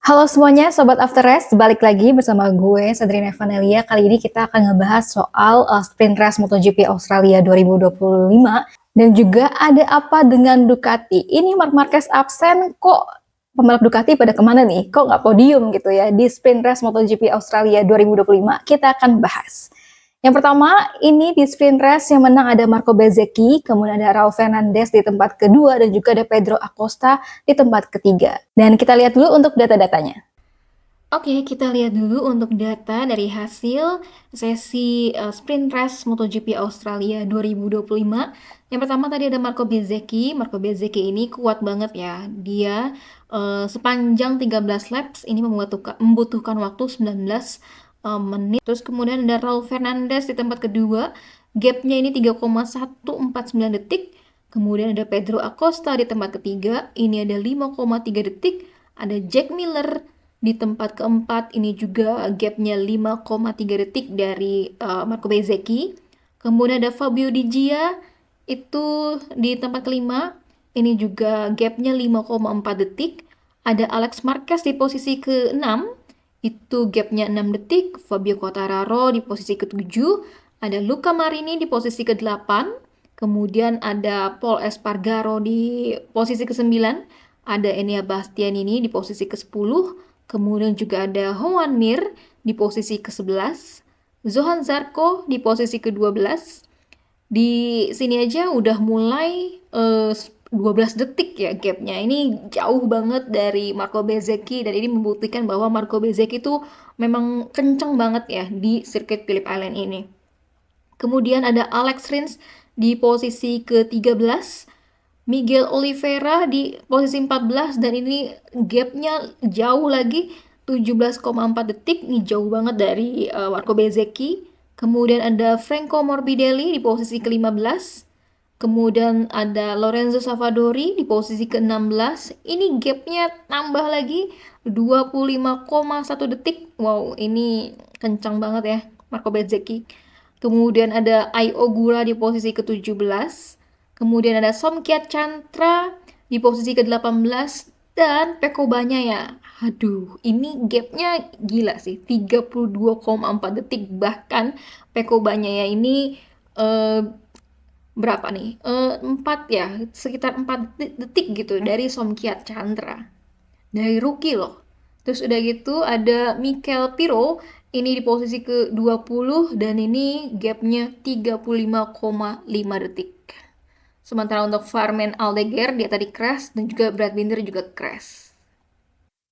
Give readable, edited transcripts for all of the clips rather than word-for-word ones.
Halo semuanya, Sobat After Race, balik lagi bersama gue, Sadrina Vanelia. Kali ini kita akan ngebahas soal Sprint Race MotoGP Australia 2025 dan juga ada apa dengan Ducati. Ini Marc Marquez absen, kok pembalap Ducati pada kemana nih? Kok nggak podium gitu ya di Sprint Race MotoGP Australia 2025? Kita akan bahas. Yang pertama, ini di sprint race yang menang ada Marco Bezzecchi, kemudian ada Raul Fernandez di tempat kedua, dan juga ada Pedro Acosta di tempat ketiga. Dan kita lihat dulu untuk data-datanya. Oke, kita lihat dulu untuk data dari hasil sesi sprint race MotoGP Australia 2025. Yang pertama tadi ada Marco Bezzecchi. Marco Bezzecchi ini kuat banget ya. Dia sepanjang 13 laps ini membutuhkan waktu 19 menit. Terus kemudian ada Raul Fernandez di tempat kedua, gapnya ini 3,149 detik. Kemudian ada Pedro Acosta di tempat ketiga, ini ada 5,3 detik. Ada Jack Miller di tempat keempat, ini juga gapnya 5,3 detik dari Marco Bezzecchi. Kemudian ada Fabio Di Gia itu di tempat kelima, ini juga gapnya 5,4 detik. Ada Alex Marquez di posisi ke-6, itu gapnya 6 detik. Fabio Quartararo di posisi ke-7, ada Luca Marini di posisi ke-8, kemudian ada Paul Espargaro di posisi ke-9, ada Enea Bastianini di posisi ke-10, kemudian juga ada Joan Mir di posisi ke-11, Johan Zarco di posisi ke-12. Di sini aja udah mulai 12 detik ya gapnya. Ini jauh banget dari Marco Bezzecchi, dan ini membuktikan bahwa Marco Bezzecchi itu memang kenceng banget ya di sirkuit Phillip Island ini. Kemudian ada Alex Rins di posisi ke-13, Miguel Oliveira di posisi 14, dan ini gapnya jauh lagi 17,4 detik. Ini jauh banget dari Marco Bezzecchi. Kemudian ada Franco Morbidelli di posisi ke-15. Kemudian ada Lorenzo Savadori di posisi ke-16. Ini gapnya nambah lagi 25,1 detik. Wow, ini kencang banget ya Marco Bezzecchi. Kemudian ada Ai Ogura di posisi ke-17. Kemudian ada Somkiat Chantra di posisi ke-18. Dan Pecco Bagnaia. Aduh, ini gapnya gila sih, 32,4 detik. Bahkan Pecco Bagnaia ini berapa nih? 4 ya, sekitar 4 detik gitu dari Somkiat Chandra. Dari rookie loh. Terus udah gitu ada Mikel Piro, ini di posisi ke-20, dan ini gapnya 35,5 detik. Sementara untuk Farman Aldeguer, dia tadi crash, dan juga Brad Binder juga crash.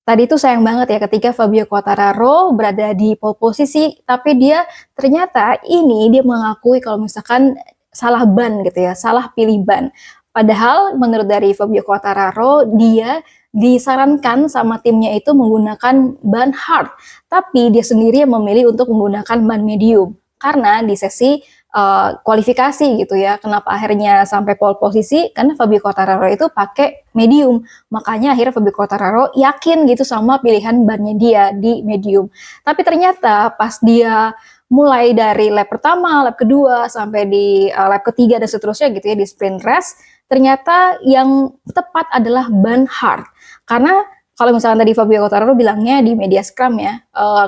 Tadi itu sayang banget ya ketika Fabio Quartararo berada di pole posisi, tapi dia ternyata dia mengakui kalau misalkan salah ban gitu ya, salah pilih ban. Padahal menurut dari Fabio Quartararo, dia disarankan sama timnya itu menggunakan ban hard, tapi dia sendiri yang memilih untuk menggunakan ban medium. Karena di sesi kualifikasi gitu ya, kenapa akhirnya sampai pole posisi, karena Fabio Quartararo itu pakai medium. Makanya akhirnya Fabio Quartararo yakin gitu sama pilihan bannya dia di medium. Tapi ternyata pas dia mulai dari lap pertama, lap kedua, sampai di lap ketiga dan seterusnya gitu ya di sprint race, ternyata yang tepat adalah ban hard. Karena kalau misalnya tadi Fabio Quartararo bilangnya di media scrum ya,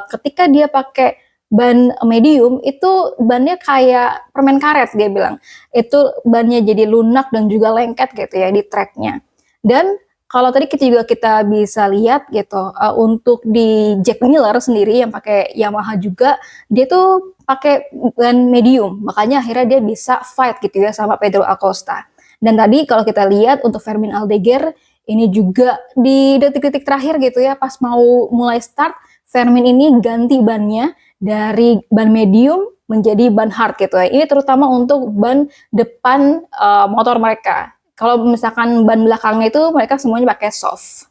ketika dia pakai ban medium itu bannya kayak permen karet, dia bilang. Itu bannya jadi lunak dan juga lengket gitu ya di tracknya. Dan kalau tadi kita bisa lihat gitu, untuk di Jack Miller sendiri yang pakai Yamaha juga, dia tuh pakai ban medium, makanya akhirnya dia bisa fight gitu ya sama Pedro Acosta. Dan tadi kalau kita lihat untuk Fermin Aldeguer, ini juga di detik-detik terakhir gitu ya, pas mau mulai start, Fermin ini ganti bannya dari ban medium menjadi ban hard gitu ya. Ini terutama untuk ban depan motor mereka. Kalau misalkan ban belakangnya itu mereka semuanya pakai soft.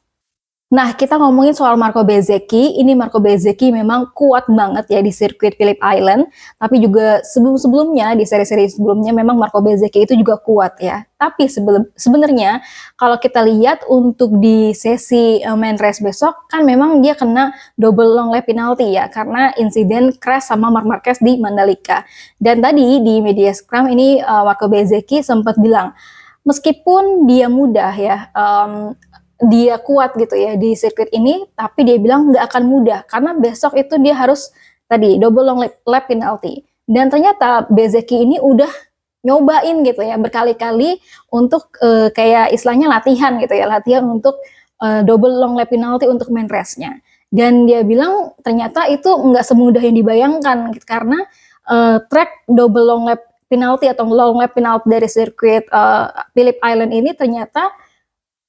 Nah, kita ngomongin soal Marco Bezzecchi. Ini Marco Bezzecchi memang kuat banget ya di sirkuit Phillip Island. Tapi juga sebelum-sebelumnya, di seri-seri sebelumnya memang Marco Bezzecchi itu juga kuat ya. Tapi sebenarnya kalau kita lihat untuk di sesi main race besok, kan memang dia kena double long lap penalty ya. Karena insiden crash sama Marc Marquez di Mandalika. Dan tadi di media scrum ini Marco Bezzecchi sempat bilang, meskipun dia mudah ya, dia kuat gitu ya di sirkuit ini, tapi dia bilang nggak akan mudah karena besok itu dia harus tadi double long lap penalty. Dan ternyata Bezzecchi ini udah nyobain gitu ya berkali-kali untuk kayak istilahnya latihan gitu ya, latihan untuk double long lap penalty untuk main race-nya. Dan dia bilang ternyata itu nggak semudah yang dibayangkan gitu, karena track double long lap penalty atau long lap penalty dari sirkuit Phillip Island ini ternyata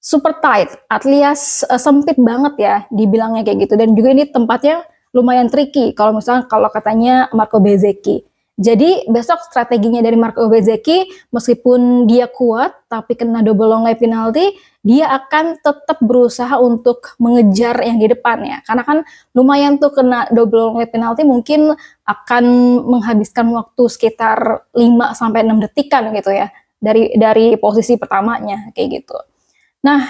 super tight, alias sempit banget ya dibilangnya kayak gitu. Dan juga ini tempatnya lumayan tricky kalau misalnya kalau katanya Marco Bezzecchi. Jadi besok strateginya dari Marco Bezzecchi, meskipun dia kuat tapi kena double long lap penalty, dia akan tetap berusaha untuk mengejar yang di depan ya. Karena kan lumayan tuh kena double long lap penalty, mungkin akan menghabiskan waktu sekitar 5 sampai 6 detikan gitu ya dari posisi pertamanya kayak gitu. Nah,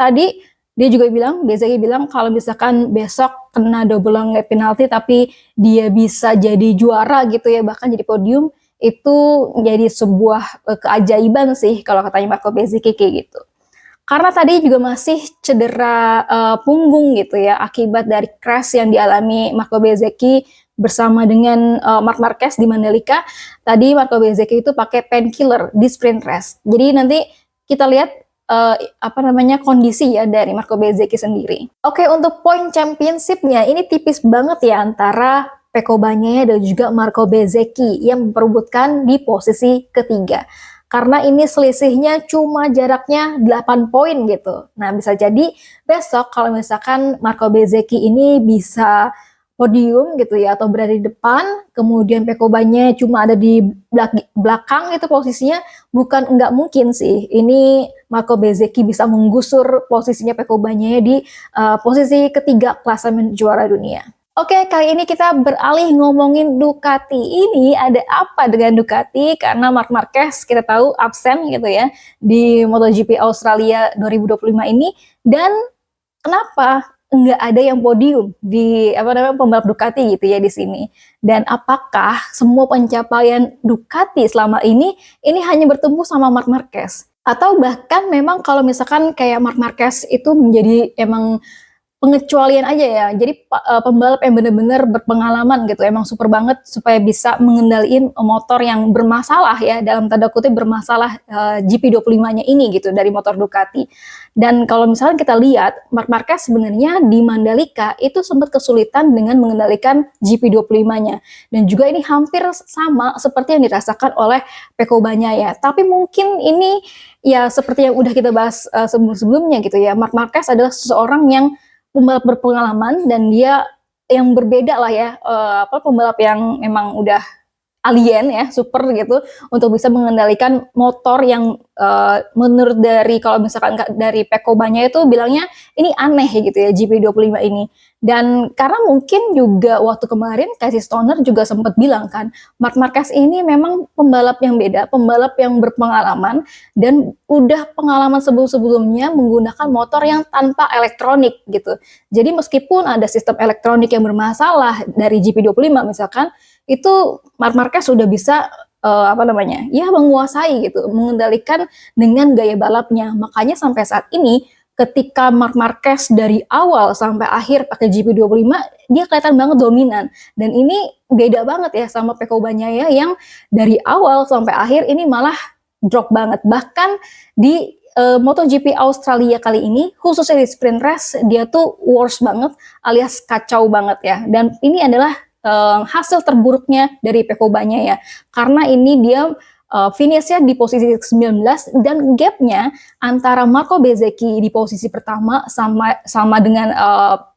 tadi dia juga bilang, Bezzecchi bilang kalau misalkan besok kena double long lap penalty tapi dia bisa jadi juara gitu ya, bahkan jadi podium, itu jadi sebuah keajaiban sih kalau katanya Marco Bezzecchi kayak gitu. Karena tadi juga masih cedera punggung gitu ya, akibat dari crash yang dialami Marco Bezzecchi bersama dengan Marc Marquez di Mandalika. Tadi Marco Bezzecchi itu pakai painkiller di sprint race. Jadi nanti kita lihat kondisi ya dari Marco Bezzecchi sendiri. Oke, untuk poin championship-nya ini tipis banget ya antara Pecco Bagnaia dan juga Marco Bezzecchi yang memperebutkan di posisi ketiga. Karena ini selisihnya cuma jaraknya 8 poin gitu. Nah, bisa jadi besok kalau misalkan Marco Bezzecchi ini bisa podium gitu ya, atau berada di depan, kemudian Pecco Bagnaia cuma ada di belakang itu posisinya, bukan enggak mungkin sih ini Marco Bezzecchi bisa menggusur posisinya Pecco Bagnaia di posisi ketiga klasemen juara dunia. Oke, kali ini kita beralih ngomongin Ducati. Ini ada apa dengan Ducati? Karena Marc Marquez kita tahu absen gitu ya di MotoGP Australia 2025 ini, dan kenapa nggak ada yang podium di pembalap Ducati gitu ya di sini. Dan apakah semua pencapaian Ducati selama ini hanya bertumbuh sama Marc Marquez? Atau bahkan memang kalau misalkan kayak Marc Marquez itu menjadi emang pengecualian aja ya, jadi pembalap yang benar-benar berpengalaman gitu, emang super banget supaya bisa mengendaliin motor yang bermasalah ya, dalam tanda kutip bermasalah GP25-nya ini gitu dari motor Ducati. Dan kalau misalnya kita lihat, Marc Marquez sebenarnya di Mandalika itu sempat kesulitan dengan mengendalikan GP25-nya, dan juga ini hampir sama seperti yang dirasakan oleh Pecco Bagnaia. Tapi mungkin ini ya seperti yang udah kita bahas sebelum-sebelumnya gitu ya, Marc Marquez adalah seseorang yang pembalap berpengalaman dan dia yang berbeda lah ya, pembalap yang memang udah alien ya, super gitu, untuk bisa mengendalikan motor yang menurut dari kalau misalkan dari Pecco Bagnaia itu bilangnya ini aneh gitu ya GP25 ini. Dan karena mungkin juga waktu kemarin Casey Stoner juga sempat bilang kan, Marc Marquez ini memang pembalap yang beda, pembalap yang berpengalaman dan udah pengalaman sebelum-sebelumnya menggunakan motor yang tanpa elektronik gitu. Jadi meskipun ada sistem elektronik yang bermasalah dari GP25 misalkan, itu Marc Marquez sudah bisa menguasai gitu, mengendalikan dengan gaya balapnya. Makanya sampai saat ini ketika Marc Marquez dari awal sampai akhir pakai GP25, dia kelihatan banget dominan. Dan ini beda banget ya sama Pecco Bagnaia yang dari awal sampai akhir ini malah drop banget. Bahkan di MotoGP Australia kali ini, khususnya di sprint race, dia tuh worst banget alias kacau banget ya. Dan ini adalah hasil terburuknya dari Pecco Bagnaia, karena ini dia finishnya di posisi 19 dan gapnya antara Marco Bezzecchi di posisi pertama sama dengan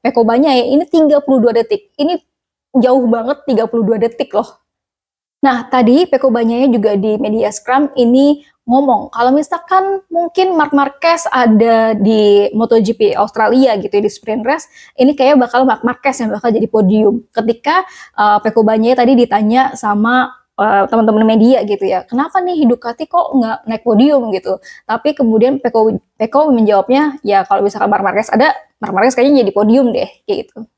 Pecco Bagnaia ini 32 detik. Ini jauh banget, 32 detik loh. Nah, tadi Pecco Bagnaia juga di media scrum ini ngomong kalau misalkan mungkin Marc Marquez ada di MotoGP Australia gitu ya, di sprint race, ini kayak bakal Marc Marquez yang bakal jadi podium. Ketika Pecco Bagnaia tadi ditanya sama teman-teman media gitu ya, kenapa nih Ducati kok nggak naik podium gitu. Tapi kemudian Pecco menjawabnya, ya kalau misalkan Marc Marquez ada, Marc Marquez kayaknya jadi podium deh kayak gitu.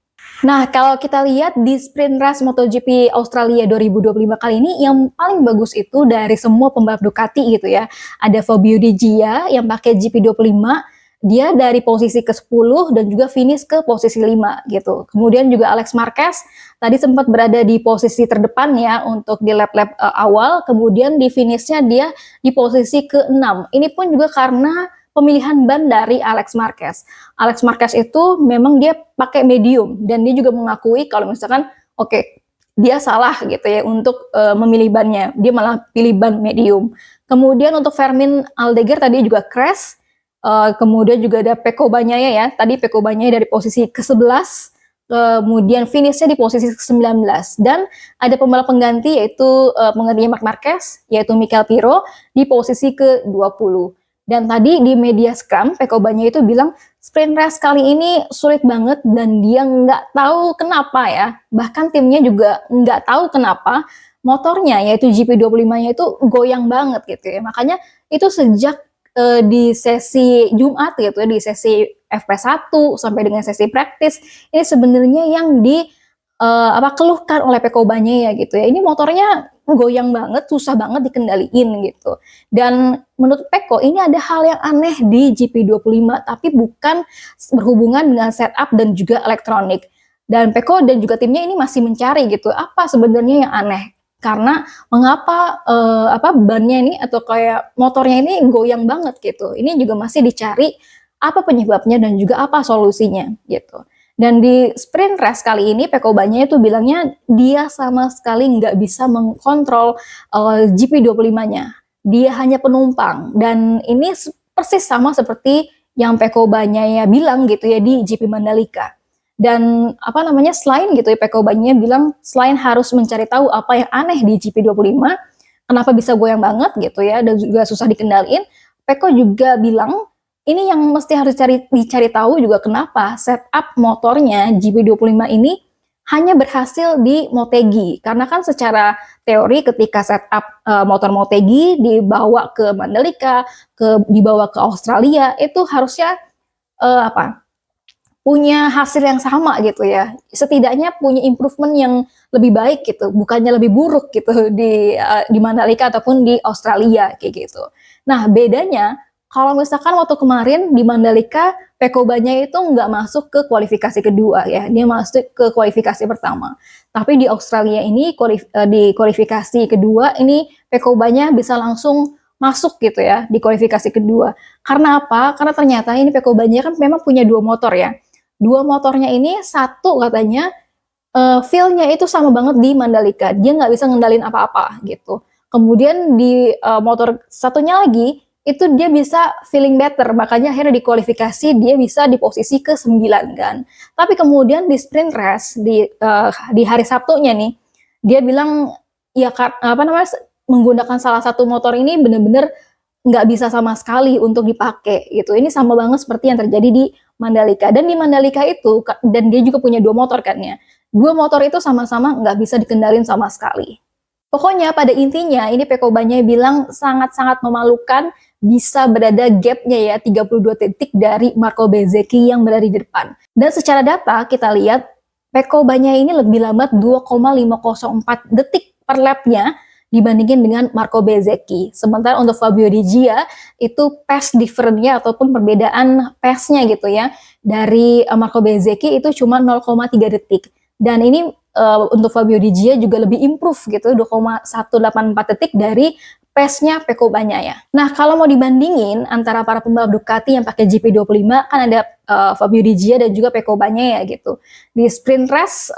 Nah, kalau kita lihat di sprint race MotoGP Australia 2025 kali ini, yang paling bagus itu dari semua pembalap Ducati gitu ya. Ada Fabio Di Gia yang pakai GP25, dia dari posisi ke-10 dan juga finish ke posisi 5 gitu. Kemudian juga Alex Marquez tadi sempat berada di posisi terdepan ya untuk di lap-lap awal, kemudian di finishnya dia di posisi ke-6. Ini pun juga karena pemilihan ban dari Alex Marquez. Alex Marquez itu memang dia pakai medium dan dia juga mengakui kalau misalkan oke, dia salah gitu ya untuk memilih bannya. Dia malah pilih ban medium. Kemudian untuk Fermin Aldeguer tadi juga crash. Kemudian juga ada Pecco Bagnaia ya. Tadi Pecco Bagnaia dari posisi ke-11, kemudian finishnya di posisi ke-19. Dan ada pembalap pengganti yaitu penggantinya Marc Marquez, yaitu Michael Pirro di posisi ke-20. Dan tadi di media scrum, Pecco Bagnaia itu bilang sprint race kali ini sulit banget dan dia nggak tahu kenapa ya. Bahkan timnya juga nggak tahu kenapa motornya yaitu GP25-nya itu goyang banget gitu ya. Makanya itu sejak di sesi Jumat gitu ya, di sesi FP1 sampai dengan sesi praktis, ini sebenarnya yang keluhkan oleh Pecco Bagnaia gitu ya. Ini motornya goyang banget, susah banget dikendaliin gitu. Dan menurut Pecco ini ada hal yang aneh di GP25 tapi bukan berhubungan dengan setup dan juga elektronik. Dan Pecco dan juga timnya ini masih mencari gitu, apa sebenarnya yang aneh. Karena mengapa bannya ini atau kayak motornya ini goyang banget gitu. Ini juga masih dicari apa penyebabnya dan juga apa solusinya gitu. Dan di sprint race kali ini Pecco Bagnaia itu bilangnya dia sama sekali nggak bisa mengkontrol GP25-nya. Dia hanya penumpang dan ini persis sama seperti yang Pecco Bagnaia bilang gitu ya di GP Mandalika. Dan selain gitu ya Pecco Bagnaia bilang selain harus mencari tahu apa yang aneh di GP25, kenapa bisa goyang banget gitu ya dan juga susah dikendaliin, Pecco juga bilang ini yang mesti harus dicari tahu juga kenapa setup motornya GP25 ini hanya berhasil di Motegi. Karena kan secara teori ketika setup motor Motegi dibawa ke Mandalika, dibawa ke Australia itu harusnya punya hasil yang sama gitu ya, setidaknya punya improvement yang lebih baik gitu, bukannya lebih buruk gitu di Mandalika ataupun di Australia kayak gitu. Nah bedanya kalau misalkan waktu kemarin di Mandalika Pecco Bagnaia itu nggak masuk ke kualifikasi kedua ya, dia masuk ke kualifikasi pertama. Tapi di Australia ini di kualifikasi kedua ini Pecco Bagnaia bisa langsung masuk gitu ya di kualifikasi kedua. Karena apa? Karena ternyata ini Pecco Bagnaia kan memang punya 2 motor ya. 2 motornya ini satu katanya feel-nya itu sama banget di Mandalika. Dia nggak bisa ngendalin apa-apa gitu. Kemudian di motor satunya lagi itu dia bisa feeling better, makanya akhirnya di kualifikasi dia bisa di posisi ke-9 kan. Tapi kemudian di sprint race di hari Sabtunya nih, dia bilang ya menggunakan salah satu motor ini benar-benar nggak bisa sama sekali untuk dipakai gitu. Ini sama banget seperti yang terjadi di Mandalika. Dan di Mandalika itu, dan dia juga punya 2 motor kan ya. 2 motor itu sama-sama nggak bisa dikendalin sama sekali. Pokoknya pada intinya ini Pecco Bagnaia bilang sangat-sangat memalukan bisa berada gapnya ya 32 titik dari Marco Bezzecchi yang berada di depan. Dan secara data kita lihat Pecco Bagnaia ini lebih lambat 2,504 detik per lapnya dibandingin dengan Marco Bezzecchi. Sementara untuk Fabio Di Gia itu pace difference-nya ataupun perbedaan pace-nya gitu ya dari Marco Bezzecchi itu cuma 0,3 detik. Dan ini untuk Fabio Di Gia juga lebih improve gitu 2,184 detik dari pace-nya Pecco Bagnaia. Nah, kalau mau dibandingin antara para pembalap Ducati yang pakai GP25 kan ada Fabio Di Gia dan juga Pecco Bagnaia gitu. Di sprint race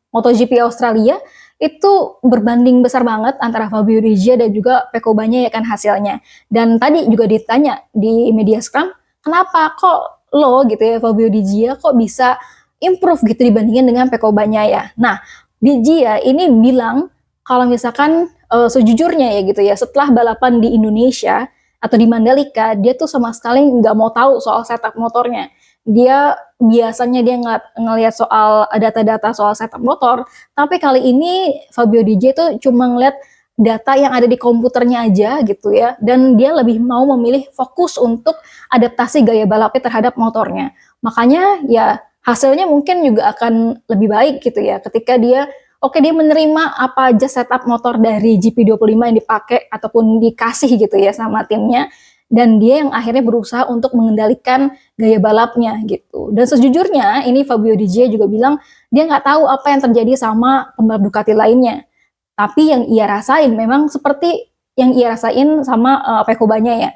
MotoGP Australia itu berbanding besar banget antara Fabio Di Gia dan juga Pecco Bagnaia kan hasilnya. Dan tadi juga ditanya di media scrum, kenapa kok lo gitu ya Fabio Di Gia kok bisa improve gitu dibandingin dengan Pecco Bagnaia. Nah, Di Gia ini bilang kalau misalkan sejujurnya ya gitu ya, setelah balapan di Indonesia atau di Mandalika, dia tuh sama sekali nggak mau tahu soal setup motornya. Dia biasanya dia ngelihat soal data-data soal setup motor, tapi kali ini Fabio Di Gia itu cuma ngeliat data yang ada di komputernya aja gitu ya, dan dia lebih mau memilih fokus untuk adaptasi gaya balapnya terhadap motornya. Makanya ya hasilnya mungkin juga akan lebih baik gitu ya, ketika dia dia menerima apa aja setup motor dari GP25 yang dipakai ataupun dikasih gitu ya sama timnya. dan dia yang akhirnya berusaha untuk mengendalikan gaya balapnya gitu. Dan sejujurnya ini Fabio Di Gio juga bilang dia nggak tahu apa yang terjadi sama pembalap Ducati lainnya. Tapi yang ia rasain memang seperti yang ia rasain sama Pecco Bagnaia ya.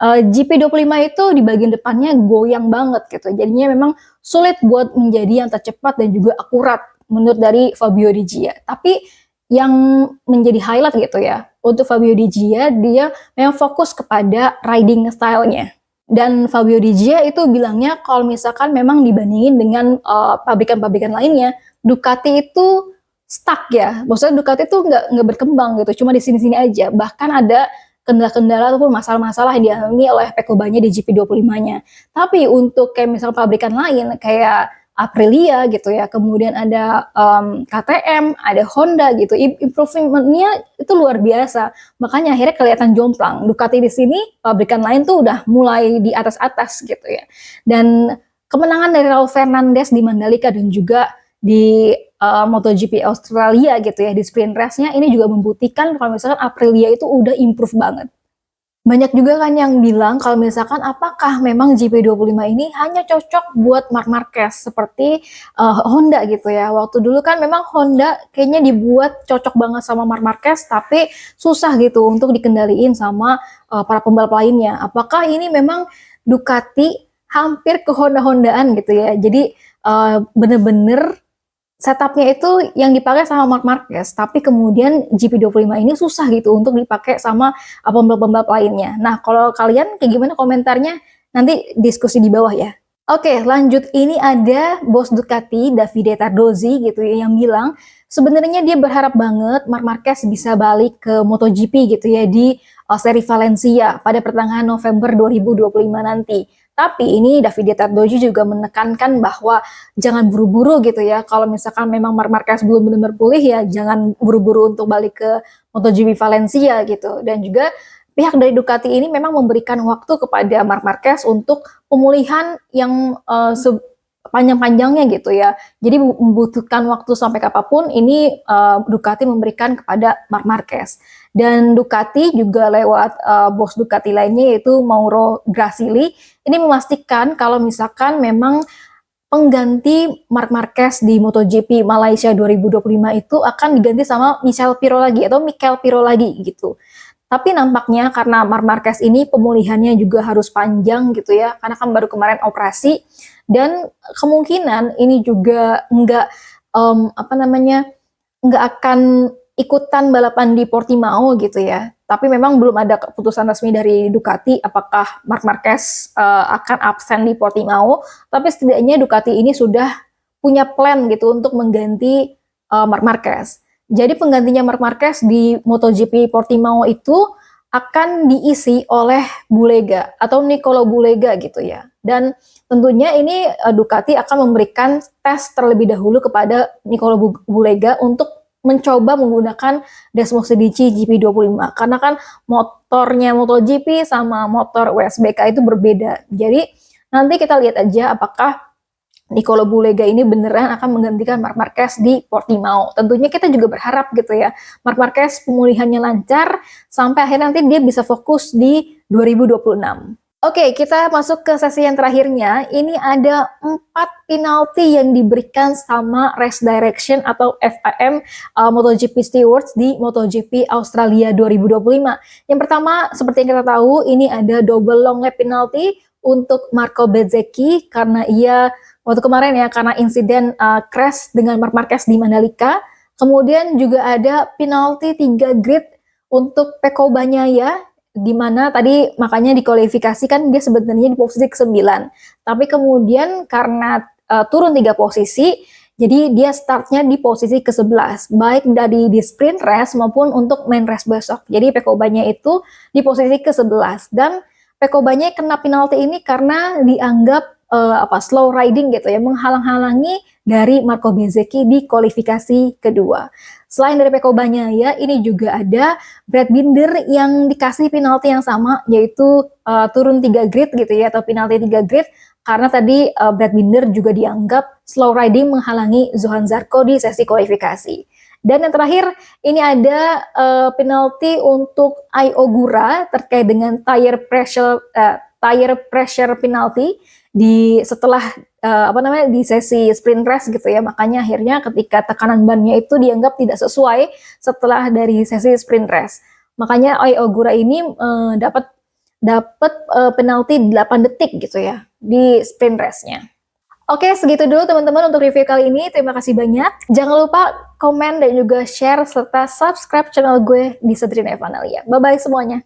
GP25 itu di bagian depannya goyang banget gitu. Jadinya memang sulit buat menjadi yang tercepat dan juga akurat menurut dari Fabio Di Gio. Tapi yang menjadi highlight gitu ya untuk Fabio Di Gio, dia memang fokus kepada riding style-nya. Dan Fabio Di Gio itu bilangnya kalau misalkan memang dibandingin dengan pabrikan-pabrikan lainnya, Ducati itu stuck ya. Maksudnya Ducati itu nggak berkembang gitu, cuma di sini-sini aja. Bahkan ada kendala-kendala ataupun masalah-masalah yang dialami oleh Pecco Bagnaia di GP25-nya. Tapi untuk kayak misalnya pabrikan lain kayak Aprilia gitu ya, kemudian ada KTM, ada Honda gitu, improvementnya itu luar biasa. Makanya akhirnya kelihatan jomplang. Ducati di sini, pabrikan lain tuh udah mulai di atas-atas gitu ya. Dan kemenangan dari Raul Fernandez di Mandalika dan juga di MotoGP Australia gitu ya, di sprint race-nya ini juga membuktikan kalau misalkan Aprilia itu udah improve banget. Banyak juga kan yang bilang kalau misalkan apakah memang GP25 ini hanya cocok buat Marc Marquez seperti Honda gitu ya. Waktu dulu kan memang Honda kayaknya dibuat cocok banget sama Marc Marquez, tapi susah gitu untuk dikendaliin sama para pembalap lainnya. Apakah ini memang Ducati hampir ke Honda-Hondaan gitu ya. Jadi bener-bener setupnya itu yang dipakai sama Marc Marquez, tapi kemudian GP25 ini susah gitu untuk dipakai sama pembalap-pembalap lainnya. Nah, kalau kalian kayak gimana komentarnya? Nanti diskusi di bawah ya. Oke, lanjut. Ini ada bos Ducati, Davide Tardozzi gitu ya, yang bilang sebenarnya dia berharap banget Marc Marquez bisa balik ke MotoGP gitu ya di seri Valencia pada pertengahan November 2025 nanti. Tapi ini Davide Tardozzi juga menekankan bahwa jangan buru-buru gitu ya. Kalau misalkan memang Marc Marquez belum benar-benar pulih ya jangan buru-buru untuk balik ke MotoGP Valencia gitu. Dan juga pihak dari Ducati ini memang memberikan waktu kepada Marc Marquez untuk pemulihan yang panjang-panjangnya gitu ya. Jadi membutuhkan waktu sampai kapanpun ini Ducati memberikan kepada Marc Marquez. Dan Ducati juga lewat bos Ducati lainnya yaitu Mauro Grasili ini memastikan kalau misalkan memang pengganti Marc Marquez di MotoGP Malaysia 2025 itu akan diganti sama Michael Piro lagi gitu. Tapi nampaknya karena Marc Marquez ini pemulihannya juga harus panjang gitu ya, karena kan baru kemarin operasi dan kemungkinan ini juga nggak nggak akan ikutan balapan di Portimao gitu ya. Tapi memang belum ada keputusan resmi dari Ducati apakah Marc Marquez akan absen di Portimao. Tapi setidaknya Ducati ini sudah punya plan gitu untuk mengganti Marc Marquez. Jadi penggantinya Marc Marquez di MotoGP Portimao itu akan diisi oleh Bulega atau Nicolo Bulega gitu ya. Dan tentunya ini Ducati akan memberikan tes terlebih dahulu kepada Nicolo Bulega untuk mencoba menggunakan Desmos Medici GP25 karena kan motornya MotoGP sama motor WSBK itu berbeda. Jadi nanti kita lihat aja apakah Nicolo Bulega ini beneran akan menggantikan Marc Marquez di Portimao. Tentunya kita juga berharap gitu ya, Marc Marquez pemulihannya lancar sampai akhirnya nanti dia bisa fokus di 2026. Oke, kita masuk ke sesi yang terakhirnya. Ini ada 4 penalti yang diberikan sama Race Direction atau FIM MotoGP Stewards di MotoGP Australia 2025. Yang pertama, seperti yang kita tahu, ini ada double long lap penalty untuk Marco Bezzecchi karena ia waktu kemarin ya karena insiden crash dengan Marc Marquez di Mandalika. Kemudian juga ada penalti 3 grid untuk Pecco Bagnaia, di mana tadi makanya dikualifikasikan dia sebenarnya di posisi ke-9. Tapi kemudian karena turun 3 posisi, jadi dia startnya di posisi ke-11, baik dari di sprint race maupun untuk main race besok. Jadi Pecco Bagnaia itu di posisi ke-11 dan Pecco Bagnaia kena penalti ini karena dianggap slow riding gitu ya, menghalang-halangi dari Marco Bezzecchi di kualifikasi kedua. Selain dari Pecco Bagnaia, ini juga ada Brad Binder yang dikasih penalti yang sama, yaitu turun 3 grid gitu ya, atau penalti 3 grid, karena tadi Brad Binder juga dianggap slow riding menghalangi Johann Zarco di sesi kualifikasi. Dan yang terakhir, ini ada penalti untuk Ai Ogura terkait dengan tire pressure penalty setelah di sesi sprint race gitu ya. Makanya akhirnya ketika tekanan bannya itu dianggap tidak sesuai setelah dari sesi sprint race. Makanya Ai Ogura ini dapat penalti 8 detik gitu ya di sprint race-nya. Oke, segitu dulu teman-teman untuk review kali ini. Terima kasih banyak. Jangan lupa komen dan juga share serta subscribe channel gue di Sadrina Evanelia. Bye-bye semuanya.